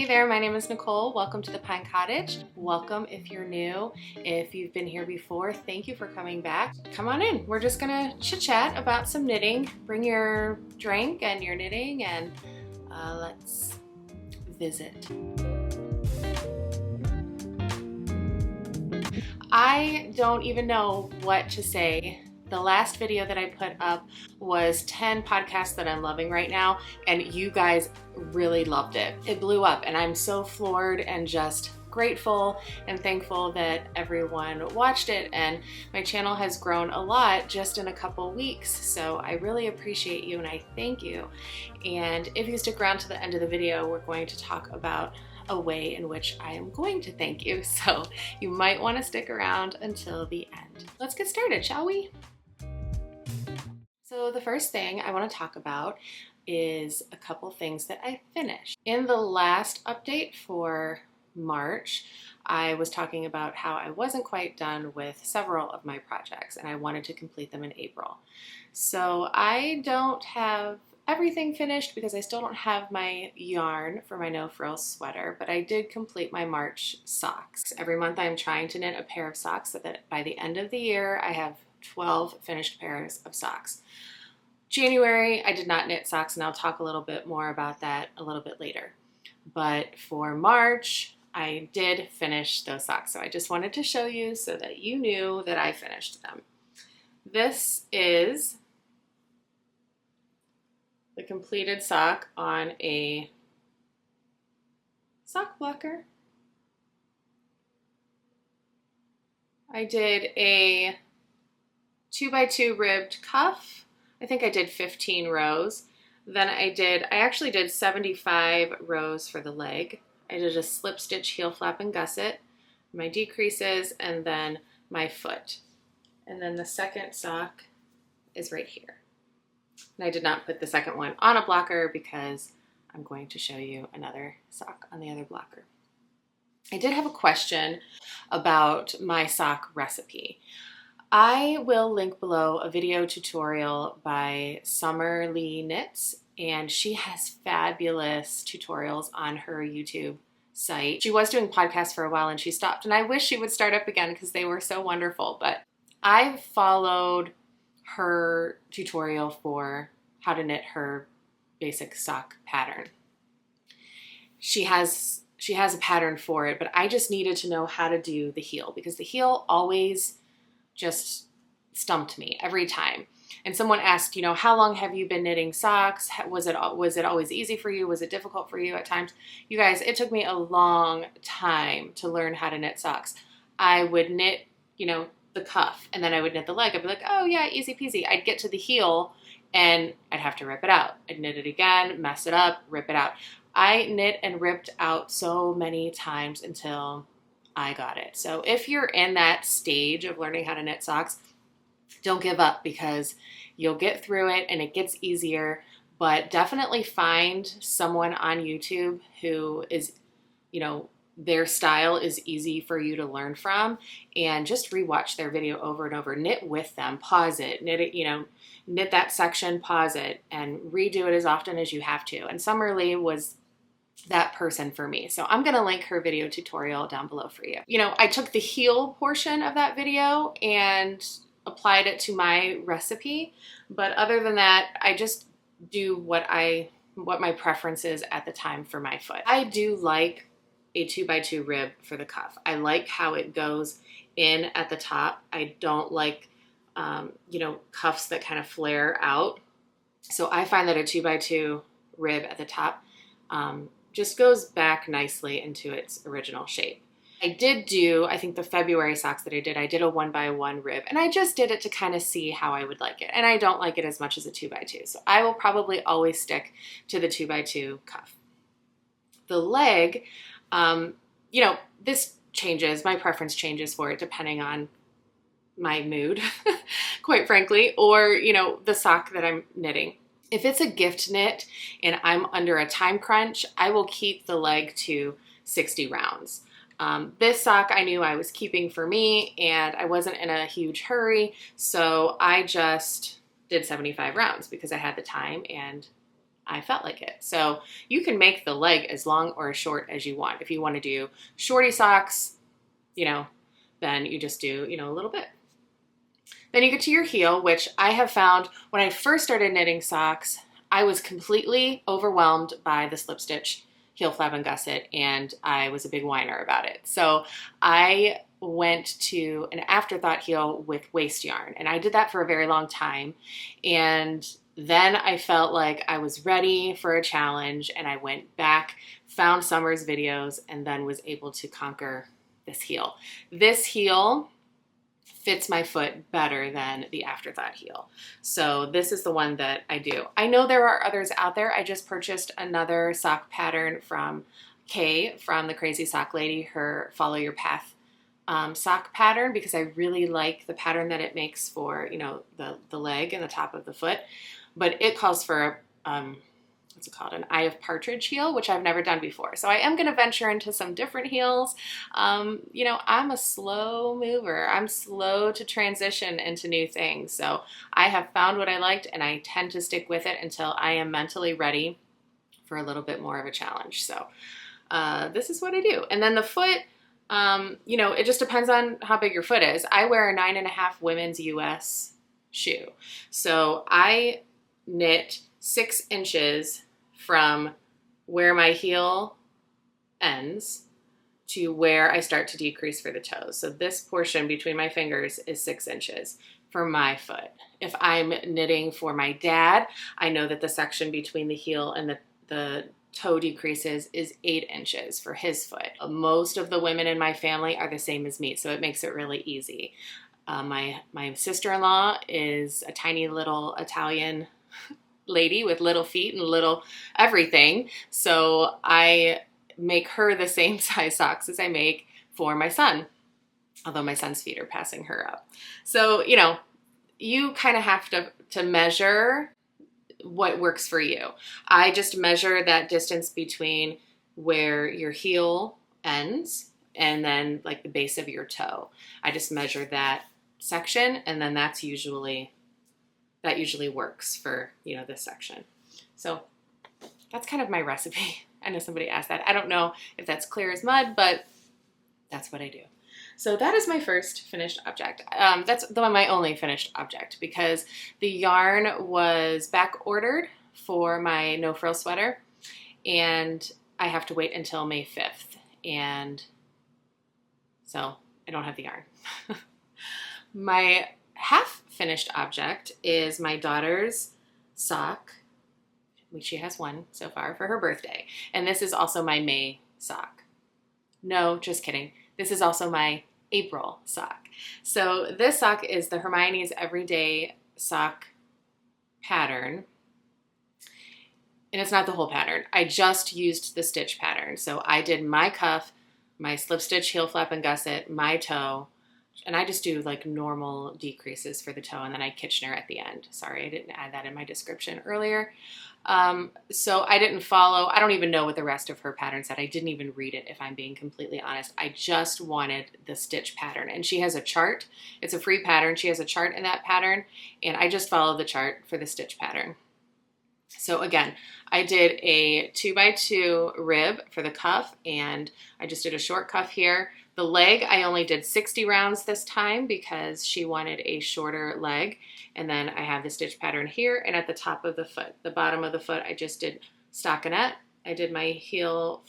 Hey there, my name is Nicole. Welcome to the Pine Cottage. Welcome if you're new. If you've been here before, thank you for coming back. Come on in. We're just gonna chit-chat about some knitting. Bring your drink and your knitting and let's visit. I don't even know what to say. The last video that I put up was 10 podcasts that I'm loving right now, and you guys really loved it. It blew up, and I'm so floored and just grateful and thankful that everyone watched it, and my channel has grown a lot just in a couple weeks, so I really appreciate you and I thank you. And if you stick around to the end of the video, we're going to talk about a way in which I am going to thank you, so you might want to stick around until the end. Let's get started, shall we? So the first thing I want to talk about is a couple things that I finished. In the last update for March, I was talking about how I wasn't quite done with several of my projects and I wanted to complete them in April. So I don't have everything finished because I still don't have my yarn for my no-frills sweater, but I did complete my March socks. Every month I'm trying to knit a pair of socks so that by the end of the year I have 12 finished pairs of socks. January, I did not knit socks, and I'll talk a little bit more about that a little bit later. But for March, I did finish those socks, so I just wanted to show you so that you knew that I finished them. This is the completed sock on a sock blocker. I did a 2x2 ribbed cuff. I think I did 15 rows. Then I actually did 75 rows for the leg. I did a slip stitch heel flap and gusset, my decreases, and then my foot. And then the second sock is right here. And I did not put the second one on a blocker because I'm going to show you another sock on the other blocker. I did have a question about my sock recipe. I will link below a video tutorial by Summer Lee Knits, and she has fabulous tutorials on her YouTube site. She was doing podcasts for a while and she stopped, and I wish she would start up again because they were so wonderful, but I've followed her tutorial for how to knit her basic sock pattern. She has a pattern for it, but I just needed to know how to do the heel because the heel always just stumped me every time. And someone asked, how long have you been knitting socks? Was it always easy for you? Was it difficult for you at times? You guys, it took me a long time to learn how to knit socks. I would knit, the cuff, and then I would knit the leg. I'd be like, oh yeah, easy peasy. I'd get to the heel and I'd have to rip it out. I'd knit it again, mess it up, rip it out. I knit and ripped out so many times until I got it. So if you're in that stage of learning how to knit socks, don't give up because you'll get through it and it gets easier, but definitely find someone on YouTube who is, their style is easy for you to learn from and just rewatch their video over and over. Knit with them, pause it, knit it, knit that section, pause it, and redo it as often as you have to. And Summer Lee was that person for me. So I'm going to link her video tutorial down below for you. I took the heel portion of that video and applied it to my recipe. But other than that, I just do what my preference is at the time for my foot. I do like a 2x2 rib for the cuff. I like how it goes in at the top. I don't like, cuffs that kind of flare out. So I find that a 2x2 rib at the top, just goes back nicely into its original shape. I did do, I think the February socks that I did a 1x1 rib, and I just did it to kind of see how I would like it. And I don't like it as much as a 2x2. So I will probably always stick to the 2x2 cuff. The leg, this changes, my preference changes for it depending on my mood, quite frankly, or, the sock that I'm knitting. If it's a gift knit and I'm under a time crunch, I will keep the leg to 60 rounds. This sock I knew I was keeping for me and I wasn't in a huge hurry, so I just did 75 rounds because I had the time and I felt like it. So you can make the leg as long or as short as you want. If you want to do shorty socks, you know, then you just do, you know, a little bit. Then you get to your heel, which I have found when I first started knitting socks, I was completely overwhelmed by the slip stitch heel flap and gusset, and I was a big whiner about it. So I went to an afterthought heel with waste yarn, and I did that for a very long time. And then I felt like I was ready for a challenge, and I went back, found Summer's videos, and then was able to conquer this heel. This heel fits my foot better than the afterthought heel. So this is the one that I do. I know there are others out there. I just purchased another sock pattern from Kay, from the Crazy Sock Lady, her Follow Your Path sock pattern, because I really like the pattern that it makes for, you know, the leg and the top of the foot. But it calls for what's it called? An Eye of Partridge heel, which I've never done before. So I am going to venture into some different heels. You know, I'm a slow mover. I'm slow to transition into new things. So I have found what I liked, and I tend to stick with it until I am mentally ready for a little bit more of a challenge. So this is what I do. And then the foot, you know, it just depends on how big your foot is. I wear a 9.5 women's US shoe. So I knit 6 inches from where my heel ends to where I start to decrease for the toes. So this portion between my fingers is 6 inches for my foot. If I'm knitting for my dad, I know that the section between the heel and the toe decreases is 8 inches for his foot. Most of the women in my family are the same as me, so it makes it really easy. My sister-in-law is a tiny little Italian lady with little feet and little everything. So I make her the same size socks as I make for my son, although my son's feet are passing her up. So, you know, you kind of have to measure what works for you. I just measure that distance between where your heel ends and then like the base of your toe. I just measure that section, and then that usually works for, you know, this section. So that's kind of my recipe. I know somebody asked that. I don't know if that's clear as mud, but that's what I do. So that is my first finished object. That's my only finished object, because the yarn was back ordered for my no frill sweater, and I have to wait until May 5th. And so I don't have the yarn. My half finished object is my daughter's sock, which she has one so far for her birthday. And this is also my May sock. No, just kidding. This is also my April sock. So this sock is the Hermione's Everyday Sock pattern. And it's not the whole pattern. I just used the stitch pattern. So I did my cuff, my slip stitch, heel flap and gusset, my toe, and I just do like normal decreases for the toe, and then I Kitchener at the end. Sorry, I didn't add that in my description earlier. So I didn't follow, I don't even know what the rest of her pattern said. I didn't even read it, if I'm being completely honest. I just wanted the stitch pattern, and she has a chart. It's a free pattern. She has a chart in that pattern, and I just followed the chart for the stitch pattern. So again, I did a 2x2 rib for the cuff, and I just did a short cuff here. The leg, I only did 60 rounds this time because she wanted a shorter leg. And then I have the stitch pattern here, and at the top of the foot, the bottom of the foot, I just did stockinette. I did my heel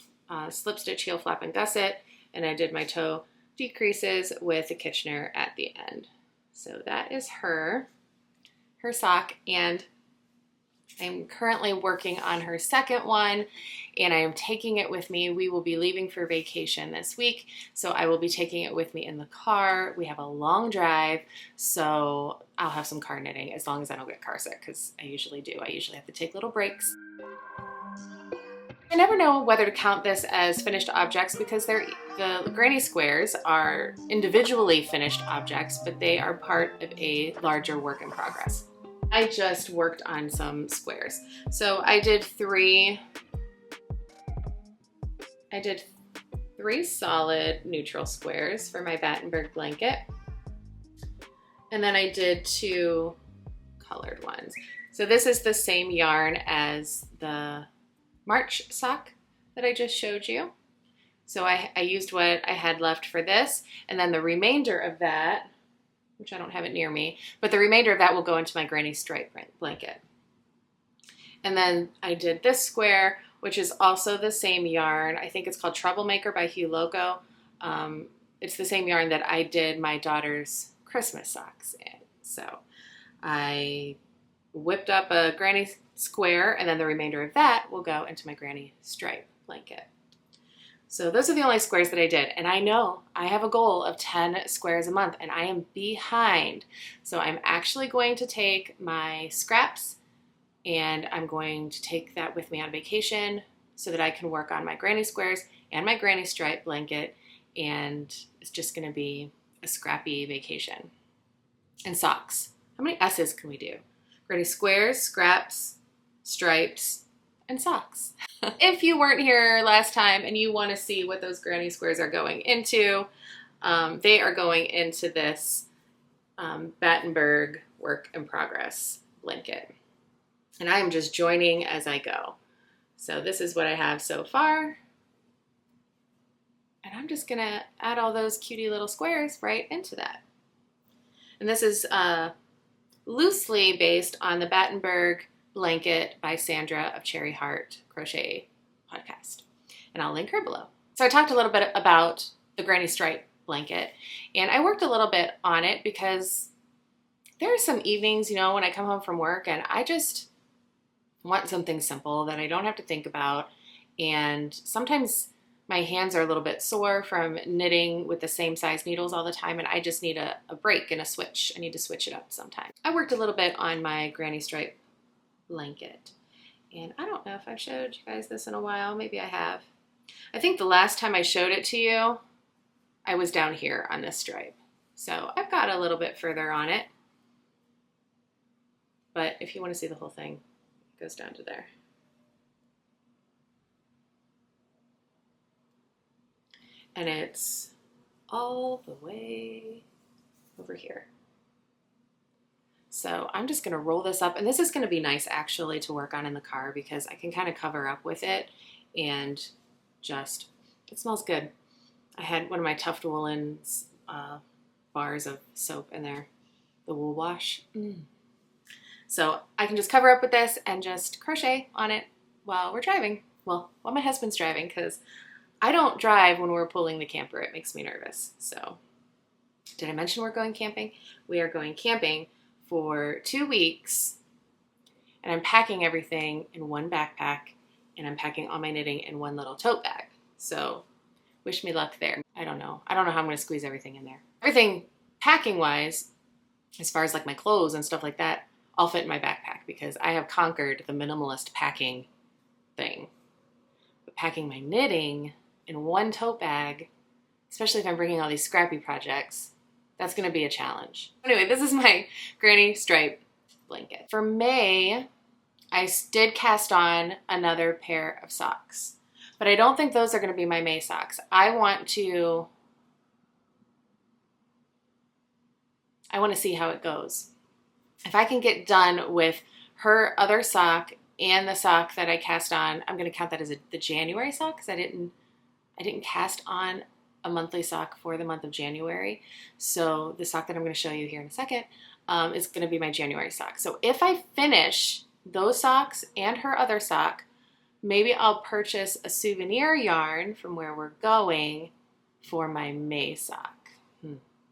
slip stitch, heel flap and gusset, and I did my toe decreases with a Kitchener at the end. So that is her sock, and I'm currently working on her second one, and I am taking it with me. We will be leaving for vacation this week, so I will be taking it with me in the car. We have a long drive, so I'll have some car knitting as long as I don't get car sick, because I usually do. I usually have to take little breaks. I never know whether to count this as finished objects, because the granny squares are individually finished objects, but they are part of a larger work in progress. I just worked on some squares. So I did three solid neutral squares for my Battenberg blanket. And then I did 2 colored ones. So this is the same yarn as the March sock that I just showed you. So I used what I had left for this, and then the remainder of that, which I don't have it near me, but the remainder of that will go into my granny stripe blanket. And then I did this square, which is also the same yarn. I think it's called Troublemaker by Hugh Loco. It's the same yarn that I did my daughter's Christmas socks in. So I whipped up a granny square, and then the remainder of that will go into my granny stripe blanket. So those are the only squares that I did. And I know I have a goal of 10 squares a month, and I am behind. So I'm actually going to take my scraps, and I'm going to take that with me on vacation so that I can work on my granny squares and my granny stripe blanket. And it's just going to be a scrappy vacation. And socks. How many S's can we do? Granny squares, scraps, stripes, and socks. If you weren't here last time and you want to see what those granny squares are going into, they are going into this Battenberg work in progress blanket. And I am just joining as I go. So this is what I have so far. And I'm just gonna add all those cutie little squares right into that. And this is loosely based on the Battenberg blanket by Sandra of Cherry Heart Crochet podcast. And I'll link her below. So I talked a little bit about the granny stripe blanket, and I worked a little bit on it because there are some evenings, you know, when I come home from work and I just want something simple that I don't have to think about. And sometimes my hands are a little bit sore from knitting with the same size needles all the time, and I just need a break and a switch. I need to switch it up sometime. I worked a little bit on my granny stripe blanket, and I don't know if I've showed you guys this in a while. Maybe I have. I think the last time I showed it to you, I was down here on this stripe. So I've got a little bit further on it, but if you want to see the whole thing, it goes down to there. And it's all the way over here. So I'm just gonna roll this up, and this is gonna be nice actually to work on in the car because I can kind of cover up with it and just, it smells good. I had one of my Tuft Woolens bars of soap in there, the wool wash. So I can just cover up with this and just crochet on it while we're driving. Well, while my husband's driving, because I don't drive when we're pulling the camper. It makes me nervous. So did I mention we're going camping? We are going camping for 2 weeks, and I'm packing everything in one backpack, and I'm packing all my knitting in one little tote bag. So wish me luck there. I don't know how I'm going to squeeze everything in there. Everything packing wise, as far as like my clothes and stuff like that, all fit in my backpack because I have conquered the minimalist packing thing. But packing my knitting in one tote bag, especially if I'm bringing all these scrappy projects, that's going to be a challenge. Anyway, this is my granny stripe blanket. For May, I did cast on another pair of socks, but I don't think those are going to be my May socks. I want to see how it goes. If I can get done with her other sock and the sock that I cast on, I'm going to count that as the January sock because I didn't cast on a monthly sock for the month of January. So the sock that I'm going to show you here in a second is going to be my January sock. So if I finish those socks and her other sock, maybe I'll purchase a souvenir yarn from where we're going for my May sock.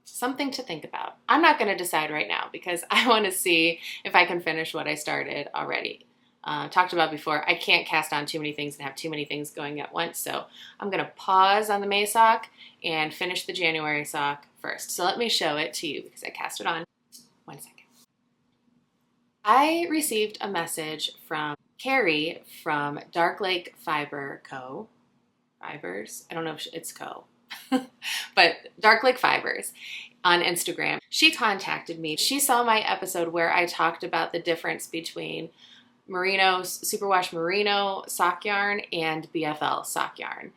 Something to think about. I'm not going to decide right now because I want to see if I can finish what I started already. Talked about before, I can't cast on too many things and have too many things going at once, so I'm going to pause on the May sock and finish the January sock first. So let me show it to you because I cast it on. 1 second. I received a message from Carrie from Dark Lake Fiber Co. Fibers? I don't know if it's Co. but Dark Lake Fibers on Instagram. She contacted me. She saw my episode where I talked about the difference between merino, superwash merino sock yarn and BFL sock yarn.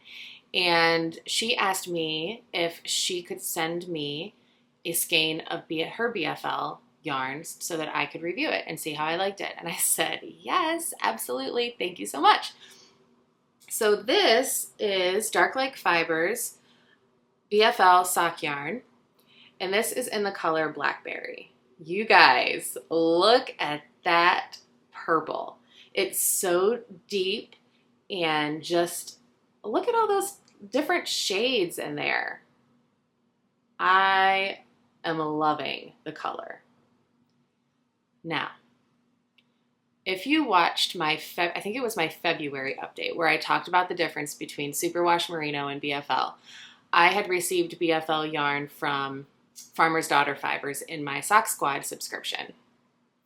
And she asked me if she could send me a skein of her BFL yarns so that I could review it and see how I liked it. And I said, yes, absolutely. Thank you so much. So this is Dark Lake Fibers BFL Sock Yarn, and this is in the color Blackberry. You guys, look at that purple. It's so deep, and just look at all those different shades in there. I am loving the color. Now, if you watched my, I think it was my February update where I talked about the difference between Superwash Merino and BFL, I had received BFL yarn from Farmer's Daughter Fibers in my Sock Squad subscription.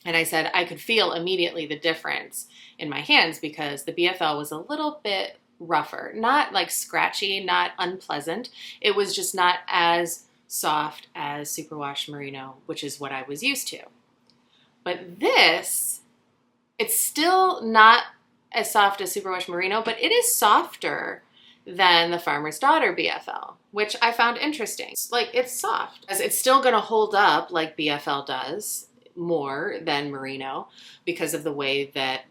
And I said I could feel immediately the difference in my hands because the BFL was a little bit rougher, not like scratchy, not unpleasant. It was just not as soft as Superwash Merino, which is what I was used to. But this, it's still not as soft as Superwash Merino, but it is softer than the Farmer's Daughter BFL, which I found interesting. Like, it's soft. It's still gonna hold up like BFL does, more than Merino because of the way that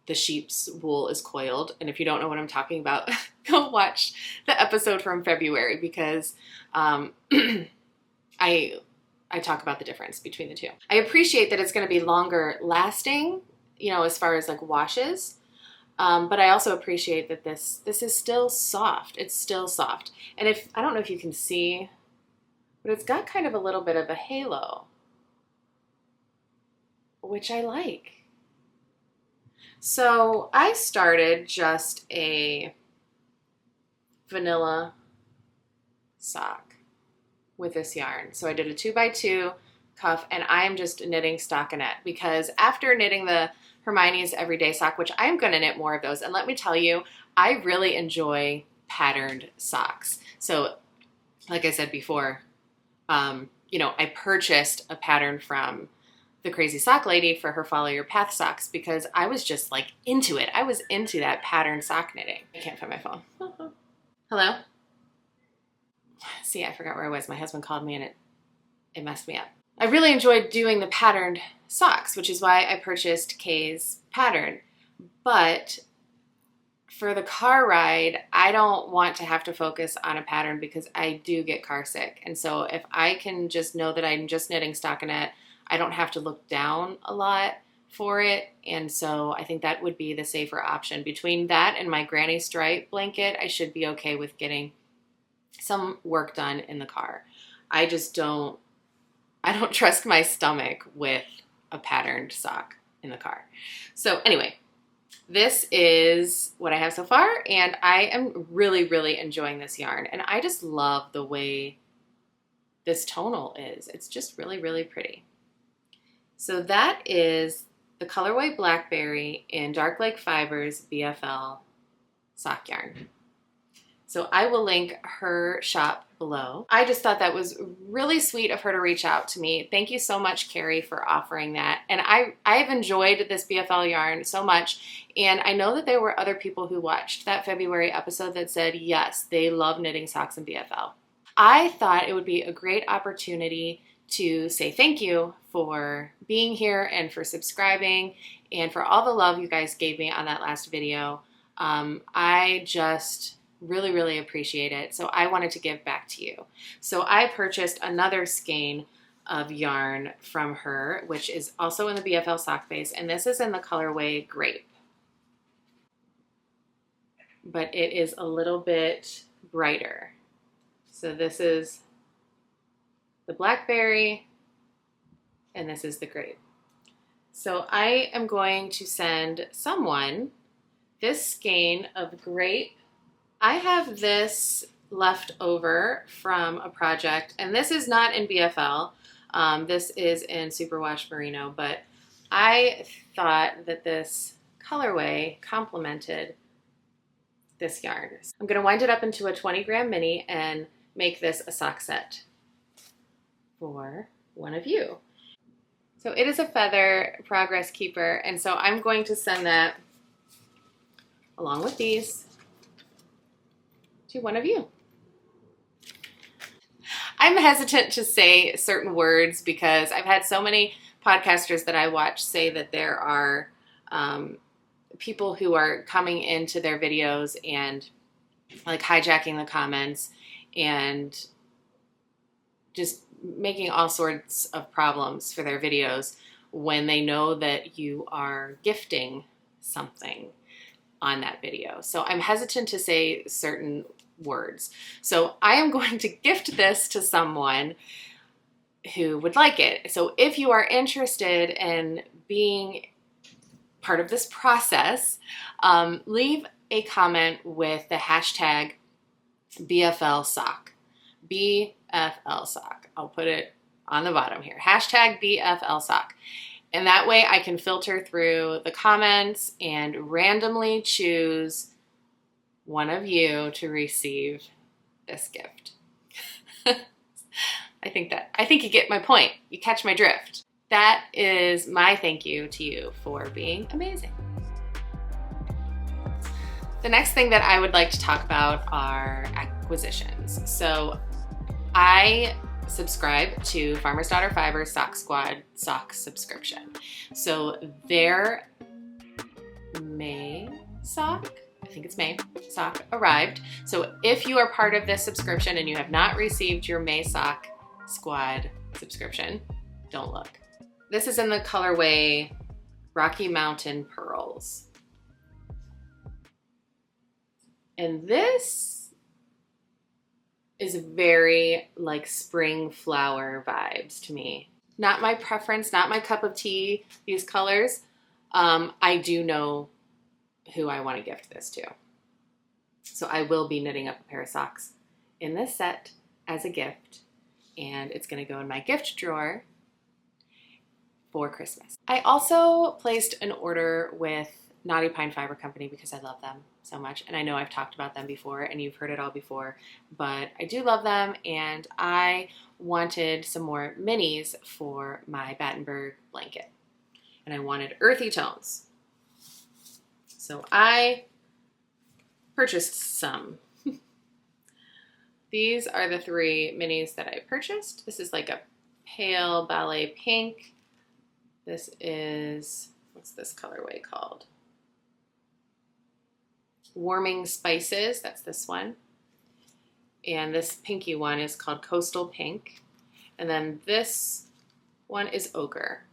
the sheep's wool is coiled. And if you don't know what I'm talking about, go watch the episode from February because I talk about the difference between the two. I appreciate that it's going to be longer lasting, you know, as far as like washes. But I also appreciate that this is still soft. It's still soft. And I don't know if you can see, but it's got kind of a little bit of a halo, which I like. So I started just a vanilla sock with this yarn. So I did a 2x2 cuff, and I'm just knitting stockinette because after knitting the Hermione's Everyday Sock, which I'm going to knit more of those, and let me tell you, I really enjoy patterned socks. So like I said before, you know, I purchased a pattern from the Crazy Sock Lady for her Follow Your Path socks because I was just like into it. I was into that pattern sock knitting. I can't find my phone. Hello? See, I forgot where I was. My husband called me and it messed me up. I really enjoyed doing the patterned socks, which is why I purchased Kay's pattern. But for the car ride, I don't want to have to focus on a pattern because I do get car sick. And so if I can just know that I'm just knitting stockinette, I don't have to look down a lot for it. And so I think that would be the safer option. Between that and my granny stripe blanket, I should be okay with getting some work done in the car. I don't trust my stomach with a patterned sock in the car. So anyway, this is what I have so far, and I am really, really enjoying this yarn. And I just love the way this tonal is. It's just really, really pretty. So that is the colorway Blackberry in Dark Lake Fibers BFL Sock Yarn. So I will link her shop below. I just thought that was really sweet of her to reach out to me. Thank you so much, Carrie, for offering that. And I've enjoyed this BFL yarn so much. And I know that there were other people who watched that February episode that said, yes, they love knitting socks in BFL. I thought it would be a great opportunity to say thank you for being here and for subscribing and for all the love you guys gave me on that last video. I just really, really appreciate it. So I wanted to give back to you. So I purchased another skein of yarn from her, which is also in the BFL sock base, and this is in the colorway Grape. But it is a little bit brighter. So this is the Blackberry, and this is the Grape. So I am going to send someone this skein of Grape. I have this left over from a project, and this is not in BFL. This is in Superwash Merino, but I thought that this colorway complemented this yarn. I'm going to wind it up into a 20-gram mini and make this a sock set for one of you. So it is a feather progress keeper, and so I'm going to send that along with these to one of you. I'm hesitant to say certain words because I've had so many podcasters that I watch say that there are people who are coming into their videos and like hijacking the comments and just making all sorts of problems for their videos when they know that you are gifting something on that video. So I'm hesitant to say certain words. So I am going to gift this to someone who would like it. So if you are interested in being part of this process, leave a comment with the hashtag BFL Sock. BFL Sock. I'll put it on the bottom here. Hashtag BFL Sock. And that way I can filter through the comments and randomly choose one of you to receive this gift. I think you get my point. You catch my drift. That is my thank you to you for being amazing. The next thing that I would like to talk about are acquisitions. So I subscribe to Farmer's Daughter Fiber Sock Squad sock subscription. So their May sock, I think it's May sock, arrived. So if you are part of this subscription and you have not received your May Sock Squad subscription, don't look. This is in the colorway Rocky Mountain Pearls. And this is very like spring flower vibes to me. Not my preference, not my cup of tea, these colors. I do know who I want to gift this to. So I will be knitting up a pair of socks in this set as a gift, and it's going to go in my gift drawer for Christmas. I also placed an order with Knotty Pine Fiber Company because I love them so much, and I know I've talked about them before and you've heard it all before, but I do love them, and I wanted some more minis for my Battenberg blanket, and I wanted earthy tones. So I purchased some. These are the 3 minis that I purchased. This is like a pale ballet pink. This is, what's this colorway called? Warming Spices, that's this one. And this pinky one is called Coastal Pink. And then this one is Ochre.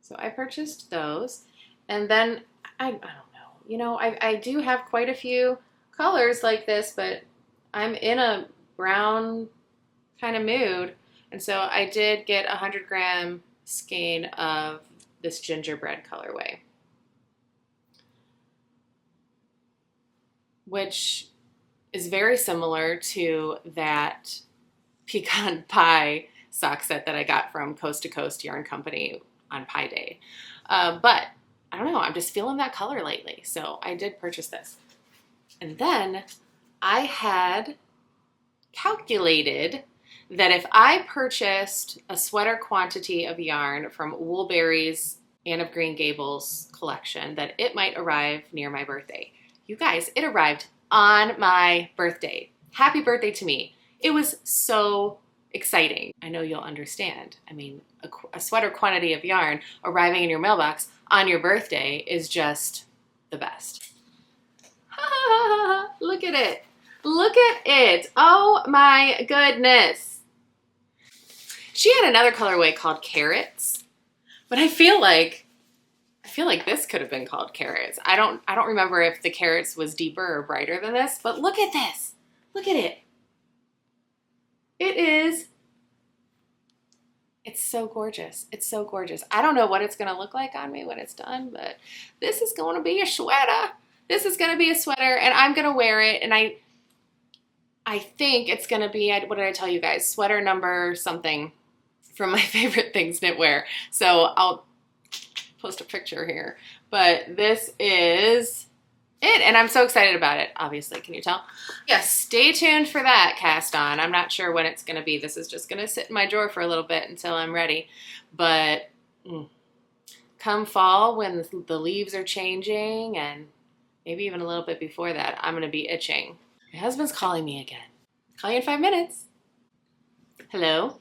So I purchased those. And then, I don't know, you know, I do have quite a few colors like this, but I'm in a brown kind of mood. And so I did get a 100-gram skein of this gingerbread colorway, which is very similar to that pecan pie sock set that I got from Coast to Coast Yarn Company on Pie Day. But I don't know, I'm just feeling that color lately. So I did purchase this. And then I had calculated that if I purchased a sweater quantity of yarn from Woolberry's Anne of Green Gables collection, that it might arrive near my birthday. You guys, it arrived on my birthday. Happy birthday to me. It was so exciting. I know you'll understand. I mean, a sweater quantity of yarn arriving in your mailbox on your birthday is just the best. Look at it. Look at it. Oh my goodness. She had another colorway called Carrots, but I feel like this could have been called Carrots. I don't remember if the Carrots was deeper or brighter than this, but look at this. Look at it. It's so gorgeous. It's so gorgeous. I don't know what it's going to look like on me when it's done, but this is going to be a sweater. This is going to be a sweater, and I'm going to wear it, and I think it's going to be, what did I tell you guys? Sweater number something from my favorite things knitwear. So I'll post a picture here. But this is it, and I'm so excited about it, obviously. Can you tell? Yes, stay tuned for that cast on. I'm not sure when it's going to be. This is just going to sit in my drawer for a little bit until I'm ready. But come fall, when the leaves are changing, and maybe even a little bit before that, I'm going to be itching. My husband's calling me again. Call you in 5 minutes. Hello?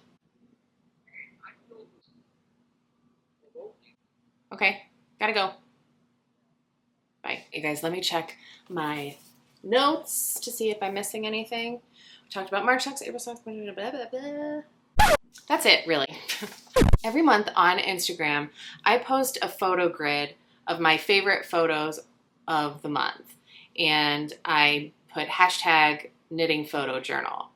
Okay, gotta go. Bye. Hey guys, let me check my notes to see if I'm missing anything. We talked about March socks, April socks, blah, blah, blah, blah. That's it, really. Every month on Instagram, I post a photo grid of my favorite photos of the month. And I put hashtag knitting photo journal.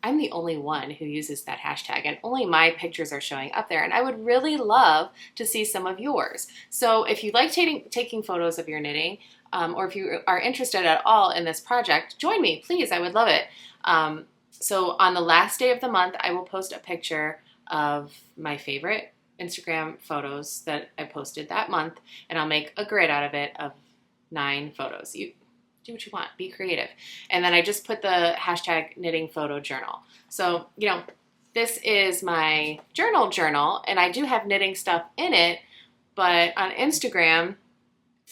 I'm the only one who uses that hashtag, and only my pictures are showing up there, and I would really love to see some of yours. So if you like taking photos of your knitting, or if you are interested at all in this project, join me, please. I would love it. So on the last day of the month, I will post a picture of my favorite Instagram photos that I posted that month, and I'll make a grid out of it of 9 photos. You do what you want, be creative. And then I just put the hashtag knitting photo journal. So, you know, this is my journal, and I do have knitting stuff in it, but on Instagram,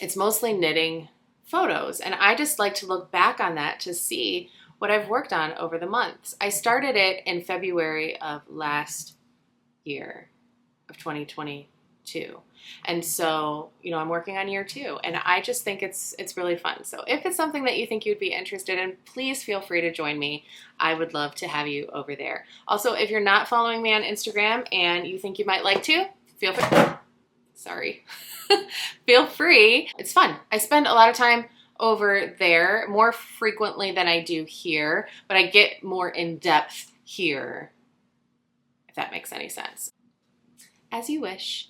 it's mostly knitting photos. And I just like to look back on that to see what I've worked on over the months. I started it in February of last year, of 2022. And so, you know, I'm working on year 2, and I just think it's really fun. So if it's something that you think you'd be interested in, please feel free to join me. I would love to have you over there. Also, if you're not following me on Instagram and you think you might like to, feel free. Sorry. Feel free. It's fun. I spend a lot of time over there more frequently than I do here, but I get more in depth here, if that makes any sense. As you wish.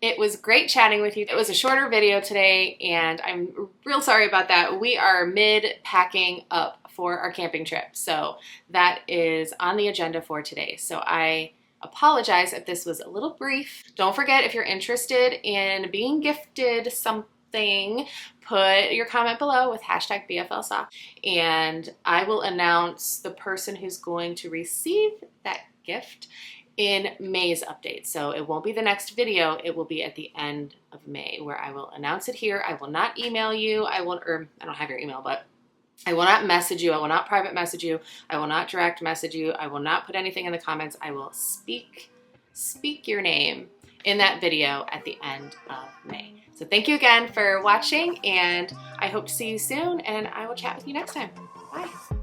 It was great chatting with you. It was a shorter video today, and I'm real sorry about that. We are mid-packing up for our camping trip, so that is on the agenda for today. So I apologize if this was a little brief. Don't forget, if you're interested in being gifted something, put your comment below with hashtag BFL Sock, and I will announce the person who's going to receive that gift in May's update. So it won't be the next video, it will be at the end of May, where I will announce it here. I will not email you, I don't have your email, but I will not message you, I will not private message you, I will not direct message you, I will not put anything in the comments. I will speak your name in that video at the end of May. So thank you again for watching, and I hope to see you soon, and I will chat with you next time. Bye.